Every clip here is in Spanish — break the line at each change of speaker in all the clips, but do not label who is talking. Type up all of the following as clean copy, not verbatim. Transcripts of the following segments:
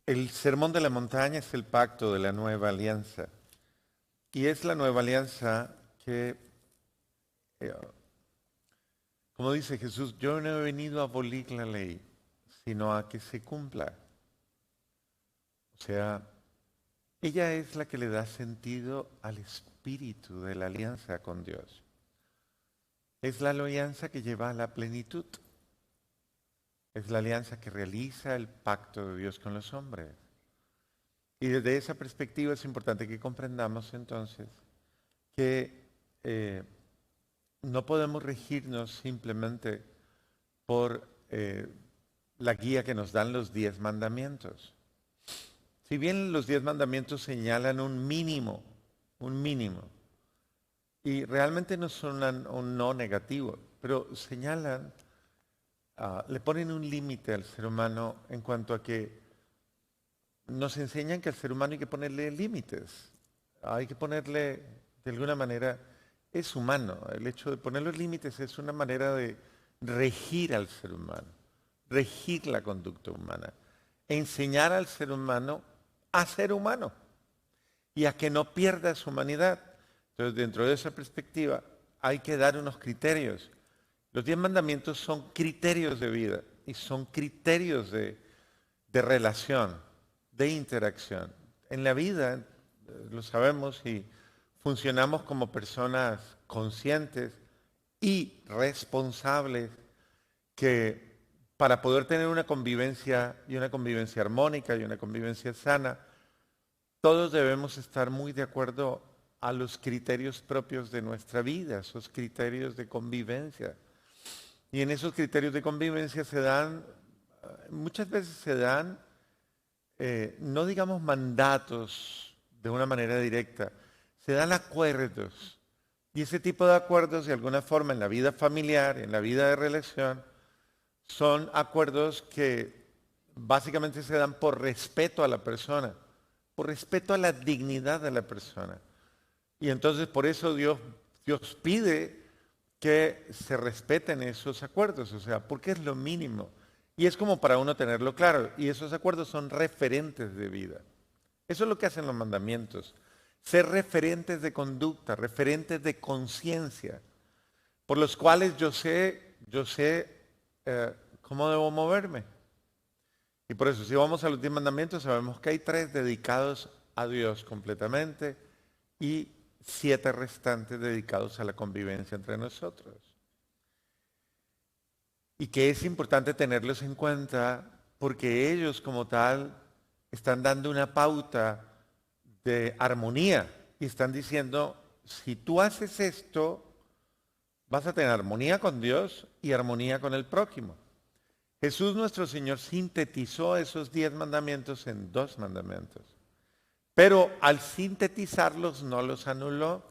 El sermón de la montaña es el pacto de la nueva alianza. Y es la nueva alianza que, eh, como dice Jesús, yo no he venido a abolir la ley, sino a que se cumpla. O sea, ella es la que le da sentido al espíritu de la alianza con Dios. Es la alianza que lleva a la plenitud. Es la alianza que realiza el pacto de Dios con los hombres. Y desde esa perspectiva es importante que comprendamos entonces que no podemos regirnos simplemente por la guía que nos dan los 10 mandamientos. Si bien los 10 mandamientos señalan un mínimo, y realmente no son un no negativo, pero señalan, le ponen un límite al ser humano en cuanto a que nos enseñan que al ser humano hay que ponerle límites, hay que ponerle, de alguna manera, es humano. El hecho de poner los límites es una manera de regir al ser humano, regir la conducta humana, enseñar al ser humano a ser humano y a que no pierda su humanidad. Entonces, dentro de esa perspectiva, hay que dar unos criterios. Los 10 mandamientos son criterios de vida y son criterios de relación, de interacción. En la vida, lo sabemos y funcionamos como personas conscientes y responsables que para poder tener una convivencia y una convivencia armónica y una convivencia sana, todos debemos estar muy de acuerdo a los criterios propios de nuestra vida, esos criterios de convivencia. Y en esos criterios de convivencia se dan, muchas veces se dan, no digamos mandatos de una manera directa, se dan acuerdos. Y ese tipo de acuerdos, de alguna forma, en la vida familiar, en la vida de relación, son acuerdos que básicamente se dan por respeto a la persona, por respeto a la dignidad de la persona. Y entonces por eso Dios pide que se respeten esos acuerdos, o sea, porque es lo mínimo. Y es como para uno tenerlo claro. Y esos acuerdos son referentes de vida. Eso es lo que hacen los mandamientos. Ser referentes de conducta, referentes de conciencia, por los cuales yo sé cómo debo moverme. Y por eso, si vamos a los 10 mandamientos, sabemos que hay 3 dedicados a Dios completamente y 7 restantes dedicados a la convivencia entre nosotros. Y que es importante tenerlos en cuenta porque ellos como tal están dando una pauta de armonía y están diciendo, si tú haces esto, vas a tener armonía con Dios y armonía con el prójimo. Jesús nuestro Señor sintetizó esos 10 mandamientos en 2 mandamientos. Pero al sintetizarlos no los anuló,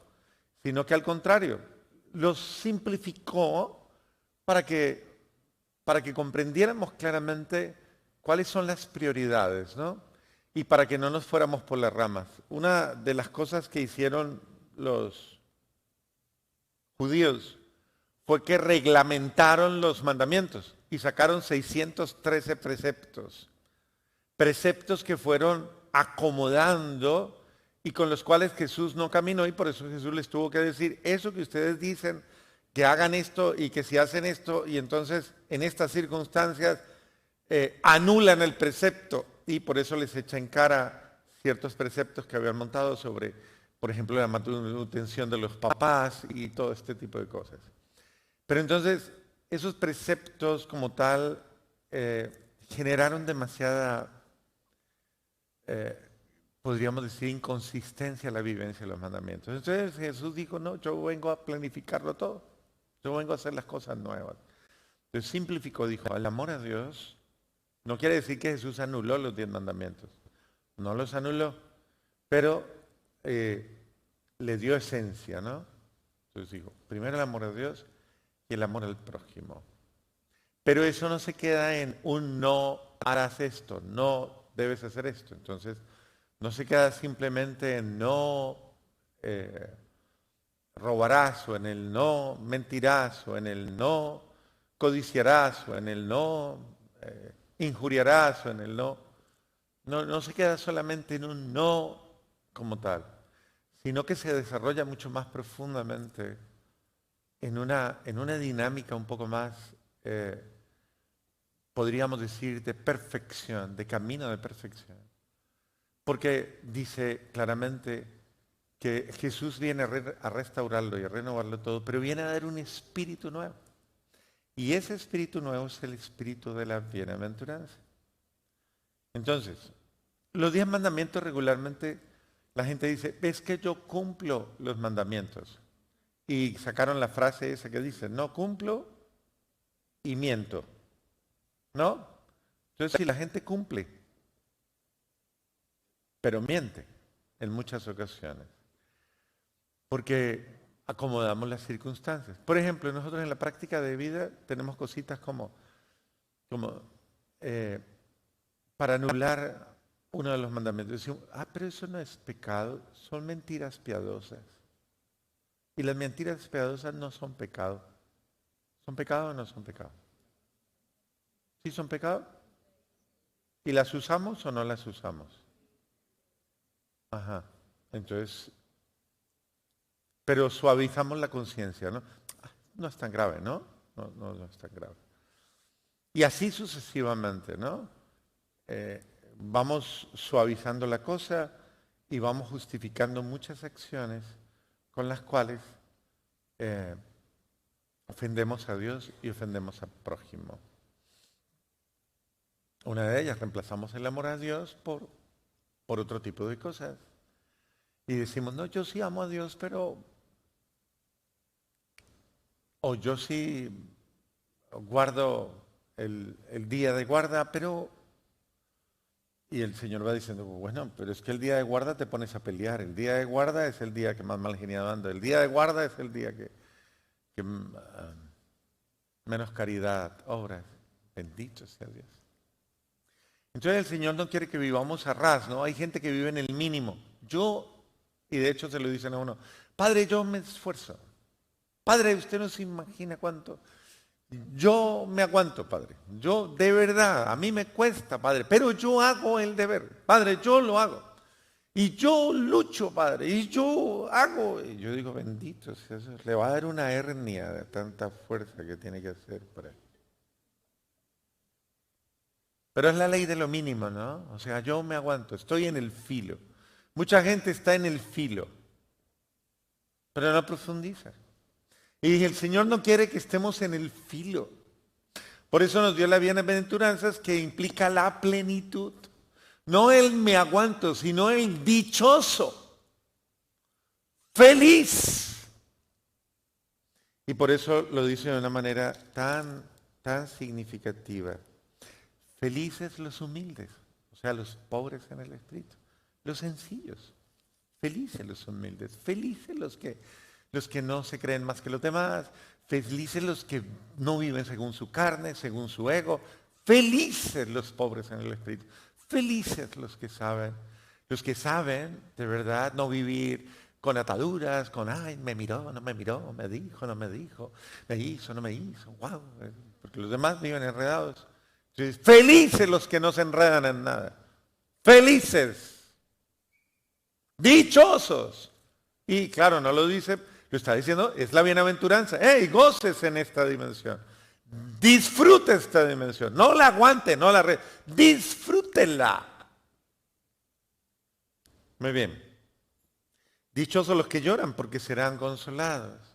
sino que al contrario, los simplificó para que comprendiéramos claramente cuáles son las prioridades, ¿no? Y para que no nos fuéramos por las ramas. Una de las cosas que hicieron los judíos fue que reglamentaron los mandamientos y sacaron 613 preceptos. Preceptos que fueron acomodando y con los cuales Jesús no caminó y por eso Jesús les tuvo que decir, eso que ustedes dicen, que hagan esto y que si hacen esto y entonces en estas circunstancias anulan el precepto y por eso les echa en cara ciertos preceptos que habían montado sobre, por ejemplo, la manutención de los papás y todo este tipo de cosas. Pero entonces, esos preceptos como tal generaron demasiada, podríamos decir, inconsistencia en la vivencia de los mandamientos. Entonces Jesús dijo, no, yo vengo a planificarlo todo. Yo vengo a hacer las cosas nuevas. Entonces simplificó, dijo, el amor a Dios no quiere decir que Jesús anuló los 10 mandamientos. No los anuló, pero le dio esencia, ¿no? Entonces dijo, primero el amor a Dios y el amor al prójimo. Pero eso no se queda en un no harás esto, no debes hacer esto. Entonces, no se queda simplemente en no robarás o en el no mentirás o en el no codiciarás o en el no injuriarás o en el no. no se queda solamente en un no como tal, sino que se desarrolla mucho más profundamente en una dinámica un poco más, eh, podríamos decir, de perfección, de camino de perfección. Porque dice claramente que Jesús viene a restaurarlo y a renovarlo todo, pero viene a dar un espíritu nuevo. Y ese espíritu nuevo es el espíritu de la bienaventuranza. Entonces, los 10 mandamientos regularmente la gente dice, es que yo cumplo los mandamientos. Y sacaron la frase esa que dice, no cumplo y miento. ¿No? Entonces, si la gente cumple, pero miente en muchas ocasiones, porque acomodamos las circunstancias. Por ejemplo, nosotros en la práctica de vida tenemos cositas como eh, para anular uno de los mandamientos. Decimos, pero eso no es pecado, son mentiras piadosas. Y las mentiras piadosas no son pecado. ¿Son pecado o no son pecado? ¿Sí son pecado? ¿Y las usamos o no las usamos? Ajá. Entonces, pero suavizamos la conciencia, ¿no? No es tan grave, ¿no? No es tan grave. Y así sucesivamente, ¿no? Vamos suavizando la cosa y vamos justificando muchas acciones con las cuales eh, ofendemos a Dios y ofendemos al prójimo. Una de ellas, reemplazamos el amor a Dios por otro tipo de cosas. Y decimos, no, yo sí amo a Dios, pero... O yo sí guardo el día de guarda, pero... Y el Señor va diciendo, bueno, pero es que el día de guarda te pones a pelear. El día de guarda es el día que más mal geniado anda. El día de guarda es el día que menos caridad obras. Bendito sea Dios. Entonces el Señor no quiere que vivamos a ras, ¿no? Hay gente que vive en el mínimo. Y de hecho se lo dicen a uno, Padre, yo me esfuerzo. Padre, usted no se imagina cuánto. Yo me aguanto, Padre. Yo de verdad, a mí me cuesta, Padre, pero yo hago el deber. Padre, yo lo hago. Y yo lucho, Padre, y yo hago. Y yo digo, bendito sea Dios, le va a dar una hernia de tanta fuerza que tiene que hacer para él. Pero es la ley de lo mínimo, ¿no? O sea, yo me aguanto, estoy en el filo. Mucha gente está en el filo, pero no profundiza. Y el Señor no quiere que estemos en el filo. Por eso nos dio la bienaventuranzas que implica la plenitud. No el me aguanto, sino el dichoso, feliz. Y por eso lo dice de una manera tan significativa. Felices los humildes, o sea, los pobres en el espíritu, los sencillos. Felices los humildes, felices los que no se creen más que los demás, felices los que no viven según su carne, según su ego, felices los pobres en el espíritu, felices los que saben de verdad no vivir con ataduras, con, ay, me miró, no me miró, me dijo, no me dijo, me hizo, no me hizo, wow, porque los demás viven enredados. Entonces, felices los que no se enredan en nada, felices. Dichosos. Y claro, no lo dice, lo está diciendo, es la bienaventuranza. ¡Ey, goces en esta dimensión! Disfrute esta dimensión. No la aguante, no la disfrútela. Muy bien. Dichosos los que lloran porque serán consolados.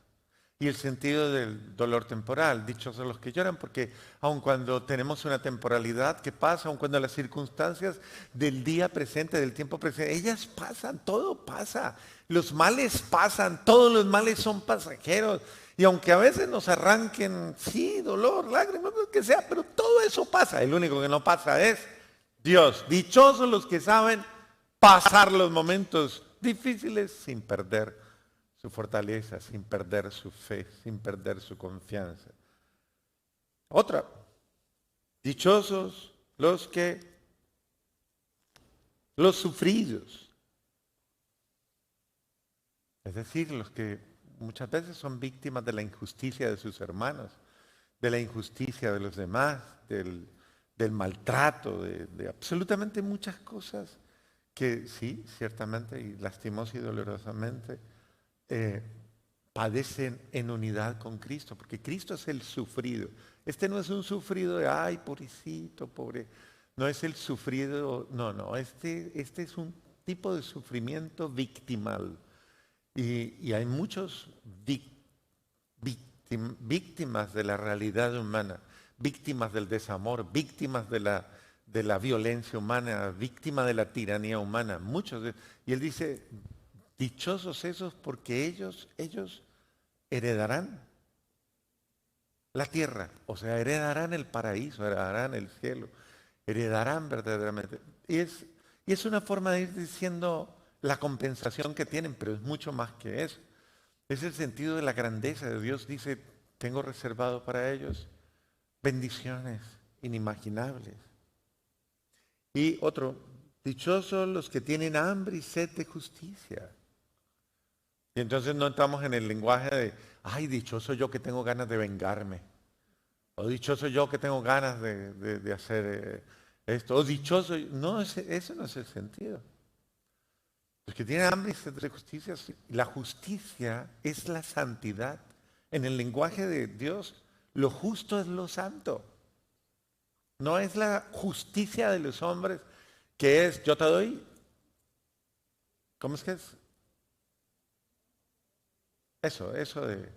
Y el sentido del dolor temporal. Dichosos los que lloran porque aun cuando tenemos una temporalidad que pasa, aun cuando las circunstancias del día presente, del tiempo presente, ellas pasan, todo pasa. Los males pasan, todos los males son pasajeros. Y aunque a veces nos arranquen, sí, dolor, lágrimas, lo que sea, pero todo eso pasa. El único que no pasa es Dios. Dichosos los que saben pasar los momentos difíciles sin perder su fortaleza, sin perder su fe, sin perder su confianza. Otra, dichosos los sufridos, es decir, los que muchas veces son víctimas de la injusticia de sus hermanos, de la injusticia de los demás, del del maltrato, de absolutamente muchas cosas que sí, ciertamente y lastimosa y dolorosamente eh, padecen en unidad con Cristo, porque Cristo es el sufrido. Este no es un sufrido de, ay, pobrecito, pobre. No es el sufrido, no, no, este es un tipo de sufrimiento victimal. Y hay muchos víctimas de la realidad humana, víctimas del desamor, víctimas de la violencia humana, víctimas de la tiranía humana. Y él dice, dichosos esos porque ellos heredarán la tierra, o sea, heredarán el paraíso, heredarán el cielo, heredarán verdaderamente. Y es una forma de ir diciendo la compensación que tienen, pero es mucho más que eso. Es el sentido de la grandeza de Dios. Dice, tengo reservado para ellos bendiciones inimaginables. Y otro, dichosos los que tienen hambre y sed de justicia. Y entonces no entramos en el lenguaje de, ay, dichoso yo que tengo ganas de vengarme. O dichoso yo que tengo ganas de hacer esto. O dichoso, no, ese no es el sentido. Los que tienen hambre y sed de justicia, sí. La justicia es la santidad. En el lenguaje de Dios, lo justo es lo santo. No es la justicia de los hombres que es, yo te doy, ¿cómo es que es? Eso de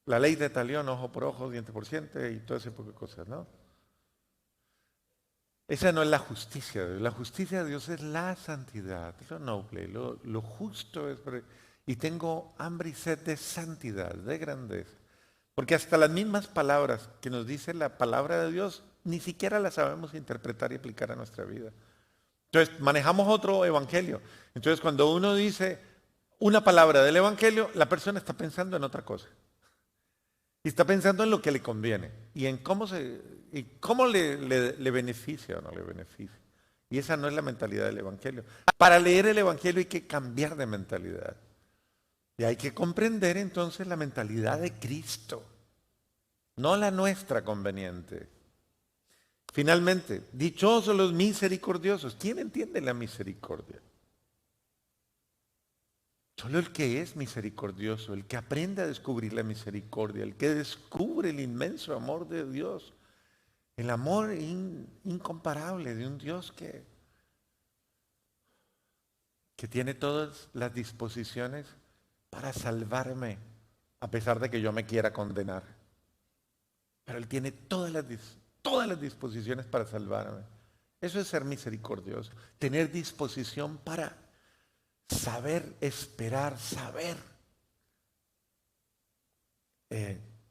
la ley de talión, ojo por ojo, diente por diente y todo ese tipo de cosas, ¿no? Esa no es la justicia de Dios. La justicia de Dios es la santidad, lo noble, lo justo es. Y tengo hambre y sed de santidad, de grandeza. Porque hasta las mismas palabras que nos dice la palabra de Dios, ni siquiera las sabemos interpretar y aplicar a nuestra vida. Entonces, manejamos otro evangelio. Entonces, cuando uno dice una palabra del evangelio, la persona está pensando en otra cosa. Y está pensando en lo que le conviene y en cómo le beneficia o no le beneficia. Y esa no es la mentalidad del Evangelio. Para leer el Evangelio hay que cambiar de mentalidad. Y hay que comprender entonces la mentalidad de Cristo, no la nuestra conveniente. Finalmente, dichosos los misericordiosos. ¿Quién entiende la misericordia? Solo el que es misericordioso, el que aprende a descubrir la misericordia, el que descubre el inmenso amor de Dios, el amor incomparable de un Dios que tiene todas las disposiciones para salvarme, a pesar de que yo me quiera condenar. Pero Él tiene todas las disposiciones para salvarme. Eso es ser misericordioso, tener disposición para saber esperar, saber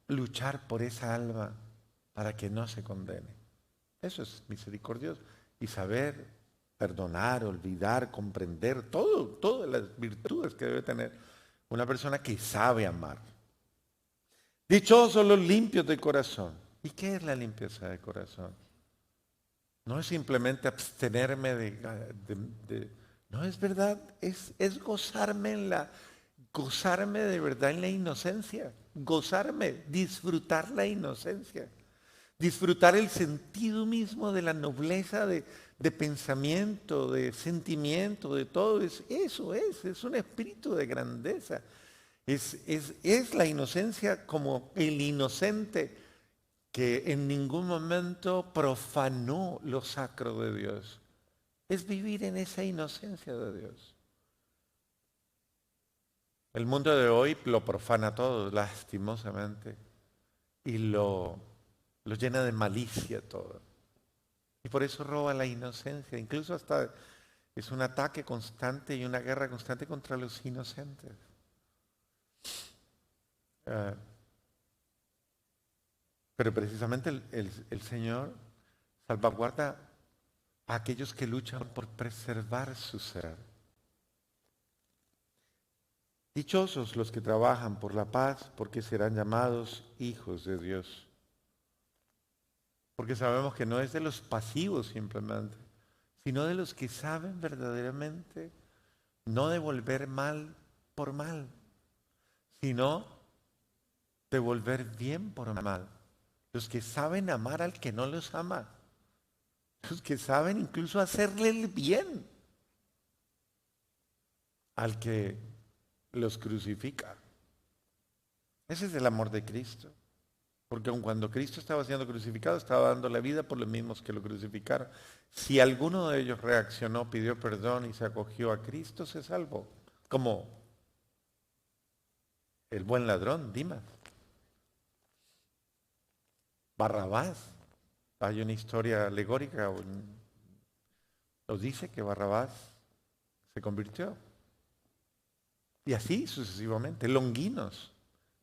luchar por esa alma para que no se condene. Eso es misericordioso. Y saber perdonar, olvidar, comprender, todas las virtudes que debe tener una persona que sabe amar. Dichosos los limpios de corazón. ¿Y qué es la limpieza de corazón? No es simplemente abstenerme no es verdad, es gozarme gozarme de verdad en la inocencia, gozarme, disfrutar la inocencia, disfrutar el sentido mismo de la nobleza de pensamiento, de sentimiento, de todo. Es un espíritu de grandeza. Es la inocencia como el inocente que en ningún momento profanó lo sacro de Dios. Es vivir en esa inocencia de Dios. El mundo de hoy lo profana todo, lastimosamente, y lo llena de malicia todo. Y por eso roba la inocencia, incluso hasta es un ataque constante y una guerra constante contra los inocentes. Pero precisamente el Señor salvaguarda a aquellos que luchan por preservar su ser. Dichosos los que trabajan por la paz, porque serán llamados hijos de Dios. Porque sabemos que no es de los pasivos simplemente, sino de los que saben verdaderamente no devolver mal por mal, sino devolver bien por mal. los que saben amar al que no los ama, los que saben incluso hacerle el bien al que los crucifica. Ese es el amor de Cristo. Porque aun cuando Cristo estaba siendo crucificado, estaba dando la vida por los mismos que lo crucificaron. Si alguno de ellos reaccionó, pidió perdón y se acogió a Cristo, se salvó. Como el buen ladrón, Dimas. Barrabás. Hay una historia alegórica, nos dice que Barrabás se convirtió. Y así sucesivamente. Longinos,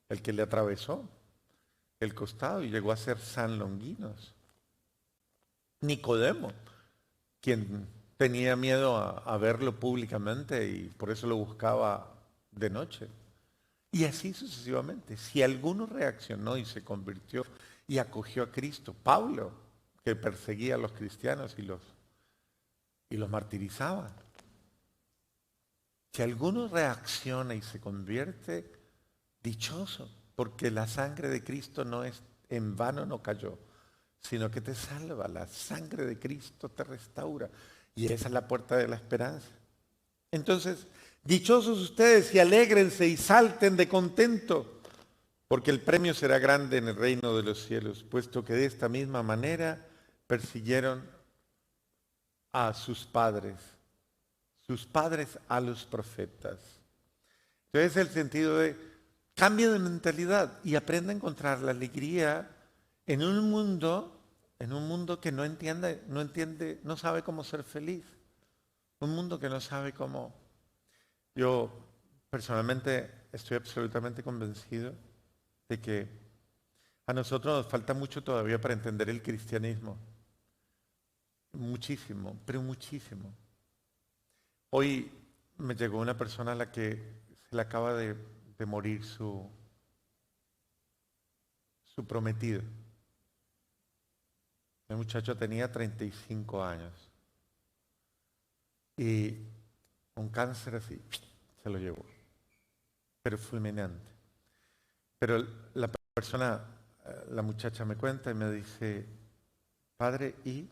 el que le atravesó el costado y llegó a ser San Longinos. Nicodemo, quien tenía miedo a verlo públicamente y por eso lo buscaba de noche. Y así sucesivamente. Si alguno reaccionó y se convirtió y acogió a Cristo, Pablo, que perseguía a los cristianos y los martirizaba. Si alguno reacciona y se convierte, dichoso, porque la sangre de Cristo no es en vano, no cayó, sino que te salva. La sangre de Cristo te restaura. Y esa es la puerta de la esperanza. Entonces, dichosos ustedes y alégrense y salten de contento, porque el premio será grande en el reino de los cielos, puesto que de esta misma manera persiguieron a sus padres a los profetas. Entonces el sentido de cambio de mentalidad y aprende a encontrar la alegría en un mundo que no entiende, no sabe cómo ser feliz. Un mundo que no sabe cómo. Yo personalmente estoy absolutamente convencido de que a nosotros nos falta mucho todavía para entender el cristianismo. Muchísimo, pero muchísimo. Hoy me llegó una persona a la que se le acaba de morir su prometido. El muchacho tenía 35 años y un cáncer así se lo llevó, pero fulminante. Pero la persona, la muchacha me cuenta y me dice, padre, ¿y?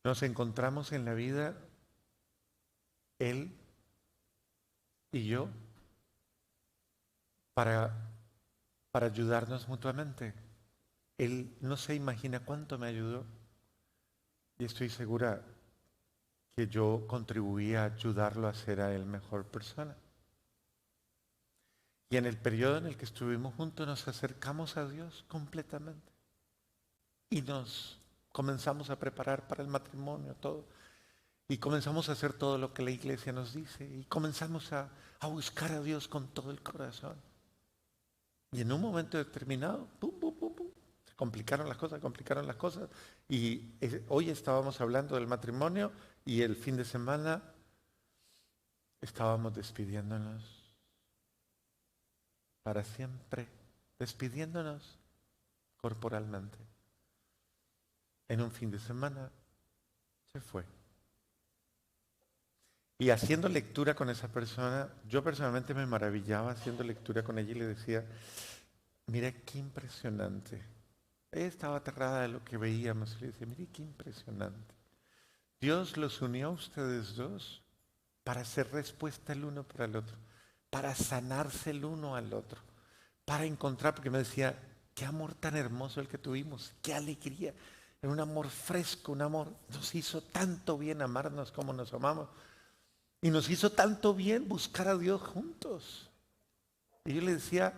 Nos encontramos en la vida, él y yo, para ayudarnos mutuamente. Él no se imagina cuánto me ayudó y estoy segura que yo contribuí a ayudarlo a ser a él mejor persona. Y en el periodo en el que estuvimos juntos nos acercamos a Dios completamente y nos comenzamos a preparar para el matrimonio, todo. Y comenzamos a hacer todo lo que la iglesia nos dice y comenzamos a buscar a Dios con todo el corazón. Y en un momento determinado, pum, pum, pum, pum, se complicaron las cosas. Y hoy estábamos hablando del matrimonio y el fin de semana estábamos despidiéndonos para siempre, despidiéndonos corporalmente. En un fin de semana se fue. Y haciendo lectura con esa persona, yo personalmente me maravillaba haciendo lectura con ella y le decía, mira qué impresionante. Ella estaba aterrada de lo que veíamos y le decía, mire qué impresionante. Dios los unió a ustedes dos para hacer respuesta el uno para el otro, para sanarse el uno al otro, para encontrar, porque me decía, qué amor tan hermoso el que tuvimos, qué alegría. Era un amor fresco, un amor, nos hizo tanto bien amarnos como nos amamos. Y nos hizo tanto bien buscar a Dios juntos. Y yo le decía,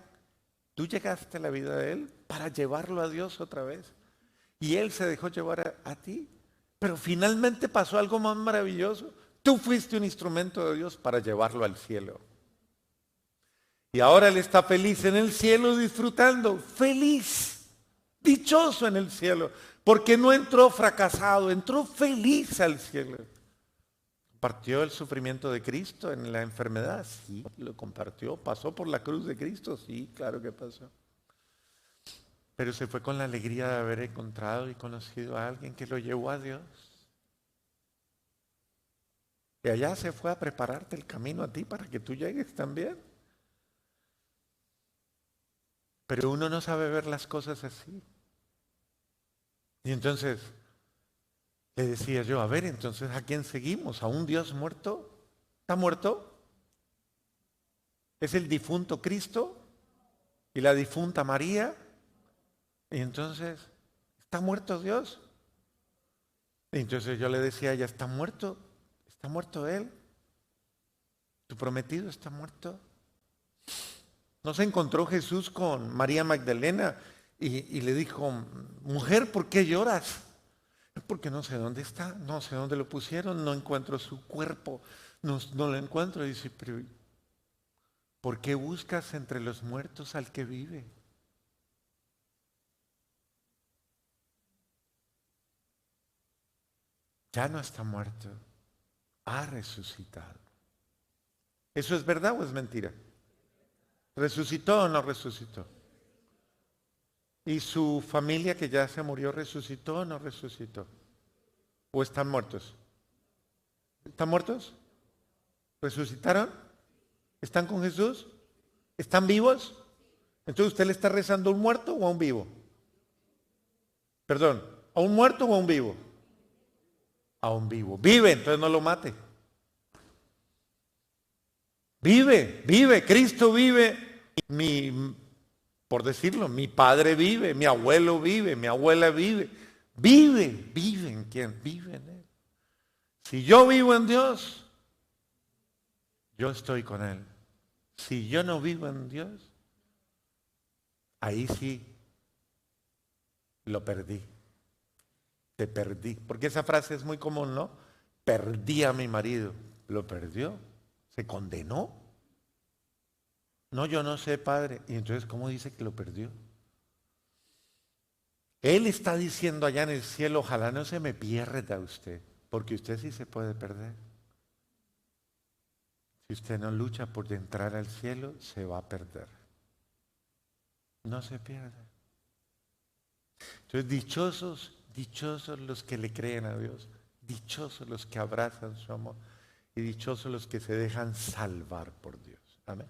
tú llegaste a la vida de Él para llevarlo a Dios otra vez. Y Él se dejó llevar a ti. Pero finalmente pasó algo más maravilloso. Tú fuiste un instrumento de Dios para llevarlo al cielo. Y ahora Él está feliz en el cielo disfrutando. Feliz, dichoso en el cielo. Porque no entró fracasado, entró feliz al cielo. ¿Compartió el sufrimiento de Cristo en la enfermedad? Sí, lo compartió. ¿Pasó por la cruz de Cristo? Sí, claro que pasó. Pero se fue con la alegría de haber encontrado y conocido a alguien que lo llevó a Dios. Y allá se fue a prepararte el camino a ti para que tú llegues también. Pero uno no sabe ver las cosas así. Y entonces le decía yo, a ver, entonces ¿a quién seguimos? ¿A un Dios muerto? ¿Está muerto? ¿Es el difunto Cristo y la difunta María? Y entonces, ¿está muerto Dios? Y entonces yo le decía, ya está muerto Él. Tu prometido está muerto. ¿No se encontró Jesús con María Magdalena y le dijo, mujer, ¿por qué lloras? Porque no sé dónde está, no sé dónde lo pusieron, no encuentro su cuerpo, no lo encuentro. Y dice, pero ¿por qué buscas entre los muertos al que vive? Ya no está muerto, ha resucitado. ¿Eso es verdad o es mentira? ¿Resucitó o no resucitó? ¿Y su familia que ya se murió resucitó o no resucitó? ¿O están muertos? ¿Están muertos? ¿Resucitaron? ¿Están con Jesús? ¿Están vivos? Entonces usted le está rezando a un muerto o a un vivo. Perdón, ¿a un muerto o a un vivo? A un vivo. Vive, entonces no lo mate. Vive, vive, Cristo vive. Por decirlo, mi padre vive, mi abuelo vive, mi abuela vive. Vive en quién, vive en Él. Si yo vivo en Dios, yo estoy con Él. Si yo no vivo en Dios, ahí sí lo perdí. Te perdí. Porque esa frase es muy común, ¿no? Perdí a mi marido. Lo perdió. Se condenó. No, yo no sé, padre. Y entonces, ¿cómo dice que lo perdió? Él está diciendo allá en el cielo, ojalá no se me pierda usted, porque usted sí se puede perder. Si usted no lucha por entrar al cielo, se va a perder. No se pierda. Entonces, dichosos los que le creen a Dios, dichosos los que abrazan su amor y dichosos los que se dejan salvar por Dios. Amén.